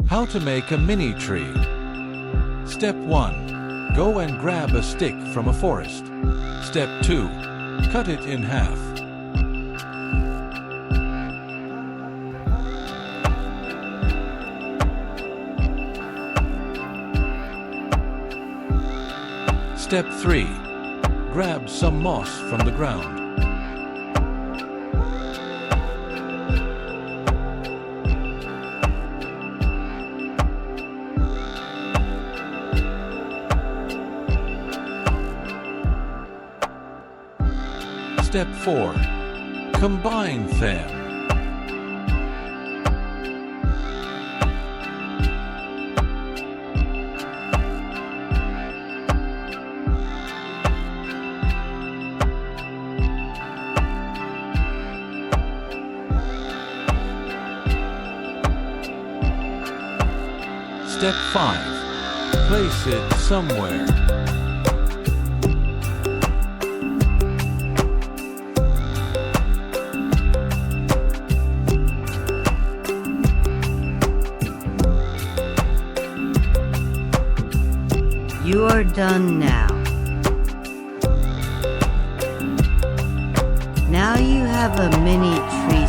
How to make a mini tree. Step 1. Go and grab a stick from a forest. Step 2. Cut it in half. Step 3. Grab some moss from the ground. Step 4. Combine them. Step 5. Place it somewhere. You are done now. Now you have a mini tree